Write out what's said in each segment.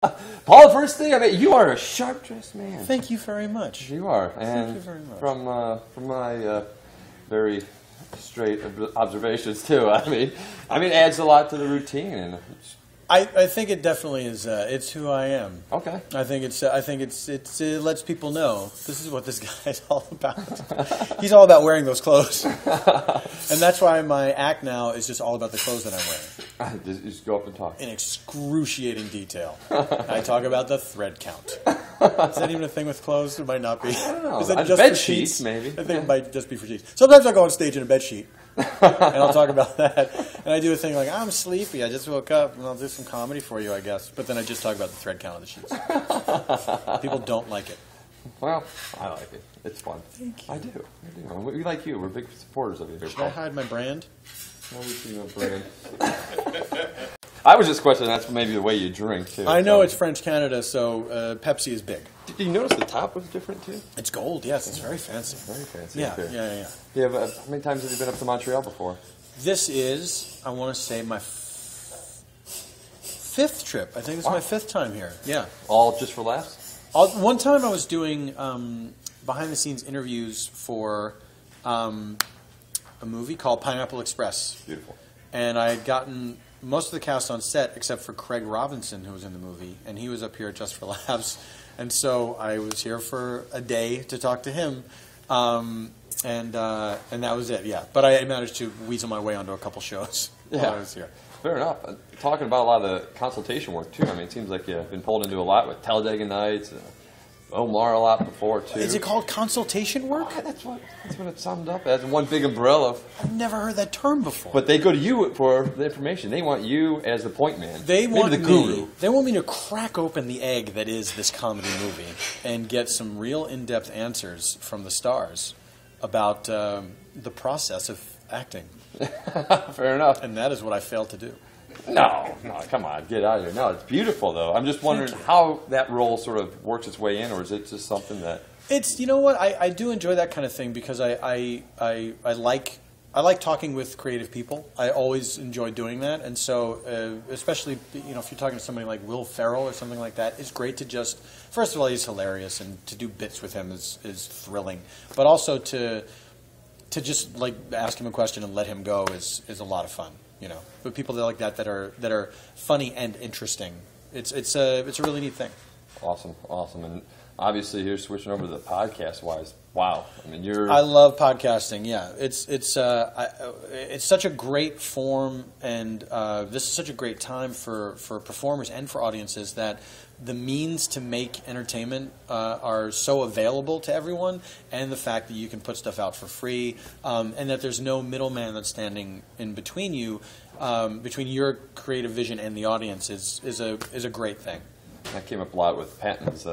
Paul, first thing, I mean, you are a sharp-dressed man. Thank you very much. You are. And thank you very much. From my very straight observations, too, I mean, it adds a lot to the routine. And I think it definitely is. It's who I am. Okay. I think it lets people know this is what this guy's all about. He's all about wearing those clothes, and that's why my act now is just all about the clothes that I'm wearing. Just go up and talk in excruciating detail. I talk about the thread count. Is that even a thing with clothes? It might not be. I don't know. Is that just bed for sheets, maybe. I think it might just be for sheets. Sometimes I go on stage in a bed sheet. And I'll talk about that. And I do a thing like, I'm sleepy, I just woke up, and I'll do some comedy for you, I guess. But then I just talk about the thread count of the sheets. People don't like it. Well, I like it. It's fun. Thank you. I do. We like you. We're big supporters of you here, Should Paul. I hide my brand? No, we see no brand. I was just questioning that's maybe the way you drink, too. I know it's French Canada, so Pepsi is big. Did you notice the top was different, too? It's gold, yes. It's very fancy. Very fancy. Yeah, okay. yeah. Yeah, but how many times have you been up to Montreal before? This is, I want to say, my fifth trip. I think it's my fifth time here. Yeah. All just for laughs? One time I was doing behind-the-scenes interviews for a movie called Pineapple Express. Beautiful. And I had gotten most of the cast on set except for Craig Robinson, who was in the movie, and he was up here Just for Laughs. And so I was here for a day to talk to him, and that was it. Yeah, but I managed to weasel my way onto a couple shows while I was here. Fair enough. Talking about a lot of the consultation work too. I mean, it seems like you've been pulled into a lot with Talladega Nights, and Omar a lot before too. Is it called consultation work? That's what it's summed up as. One big umbrella. I've never heard that term before. But they go to you for the information. They want you as the point man. They want the guru. They want me to crack open the egg that is this comedy movie and get some real in-depth answers from the stars about the process of acting. Fair enough. And that is what I failed to do. No, come on, get out of here. No, it's beautiful though. I'm just wondering how that role sort of works its way in, or is it just something that? It's, you know what, I do enjoy that kind of thing because I like talking with creative people. I always enjoy doing that, and so especially if you're talking to somebody like Will Ferrell or something like that, it's great to just, first of all, he's hilarious, and to do bits with him is thrilling, but also to just like ask him a question and let him go is a lot of fun. But people like that are funny and interesting. It's a really neat thing. Awesome, and obviously you're switching over to the podcast wise. Wow, I love podcasting. Yeah, it's such a great form, and this is such a great time for performers and for audiences that the means to make entertainment are so available to everyone, and the fact that you can put stuff out for free, and that there's no middleman that's standing in between you, between your creative vision and the audience is a great thing. That came up a lot with Patton's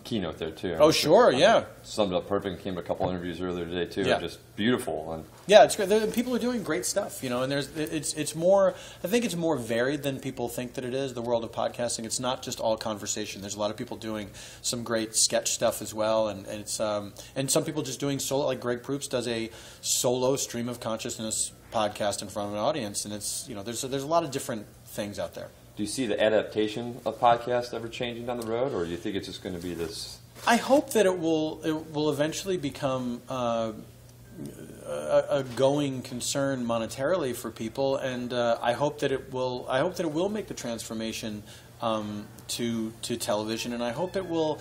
keynote there too. Oh sure, yeah. Summed up perfect. Came a couple interviews earlier today too. Yeah. Just beautiful. And yeah, it's great. People are doing great stuff, and it's more. I think it's more varied than people think that it is. The world of podcasting, it's not just all conversation. There's a lot of people doing some great sketch stuff as well, and it's and some people just doing solo. Like Greg Proops does a solo stream of consciousness podcast in front of an audience, and it's there's a lot of different things out there. Do you see the adaptation of podcasts ever changing down the road, or do you think it's just going to be this? I hope that it will eventually become a going concern monetarily for people, and I hope that it will make the transformation to television, and I hope it will.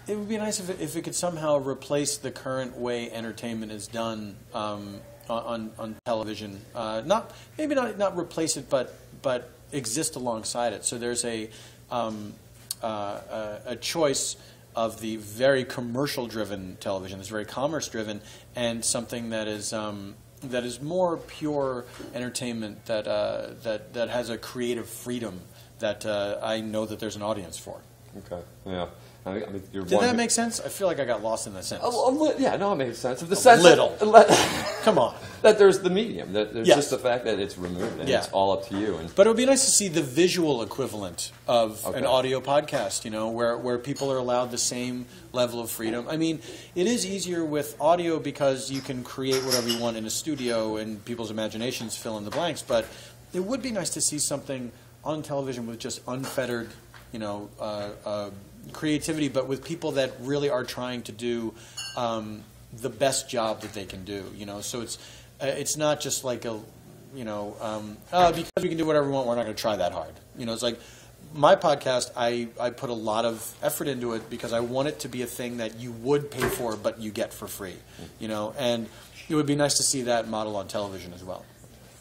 It would be nice if it could somehow replace the current way entertainment is done on television. Not replace it, but exist alongside it. So there's a choice of the very commercial-driven television, that's very commerce-driven, and something that is more pure entertainment that has a creative freedom that I know that there's an audience for. Okay. Yeah. Did that make sense? I feel like I got lost in that sentence. Yeah, no, it makes sense. Little. Come on. That there's the medium. That there's Yes. just the fact that it's removed and it's all up to you. But it would be nice to see the visual equivalent of an audio podcast, where people are allowed the same level of freedom. It is easier with audio because you can create whatever you want in a studio and people's imaginations fill in the blanks. But it would be nice to see something on television with just unfettered creativity, but with people that really are trying to do the best job that they can do. So it's not just like because we can do whatever we want, we're not going to try that hard. It's like my podcast, I put a lot of effort into it because I want it to be a thing that you would pay for, but you get for free. And it would be nice to see that model on television as well.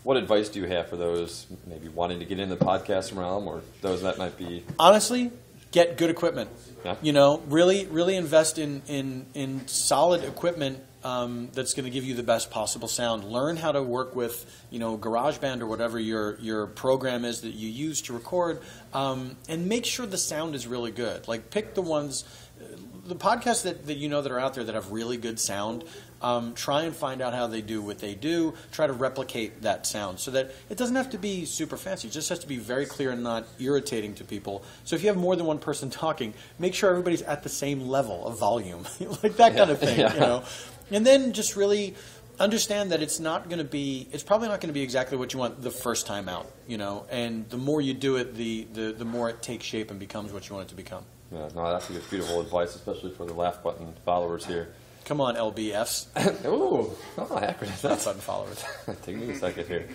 What advice do you have for those maybe wanting to get in the podcast realm, or those that might be? Honestly, get good equipment. Yeah. Really invest in solid equipment that's going to give you the best possible sound. Learn how to work with, GarageBand or whatever your program is that you use to record, and make sure the sound is really good. Like, pick the podcasts that are out there that have really good sound. Try and find out how they do what they do. Try to replicate that sound so that it doesn't have to be super fancy. It just has to be very clear and not irritating to people. So if you have more than one person talking, make sure everybody's at the same level of volume, like that kind of thing. Yeah. And then just really understand that it's probably not going to be exactly what you want the first time out. And the more you do it, the more it takes shape and becomes what you want it to become. Yeah, no, that's beautiful advice, especially for the Laugh Button followers here. Come on, LBFs. Acronyms. Laugh Button followers. Take me a second here.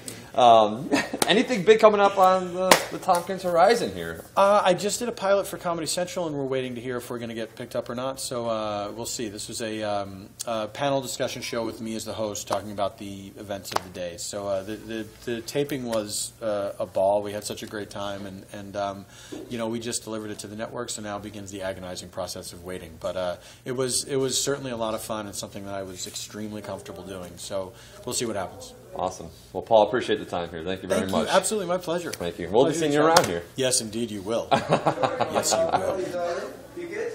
Anything big coming up on the Tompkins horizon here? I just did a pilot for Comedy Central, and we're waiting to hear if we're going to get picked up or not. So we'll see. This was a panel discussion show with me as the host, talking about the events of the day. So the taping was a ball. We had such a great time, and we just delivered it to the network. So now begins the agonizing process of waiting. But it was certainly a lot of fun and something that I was extremely comfortable doing. So we'll see what happens. Awesome. Well, Paul, appreciate the time here. Thank you very much. Absolutely, my pleasure. Thank you. We'll be seeing you around here. Yes, indeed, you will. Yes, you will. You good?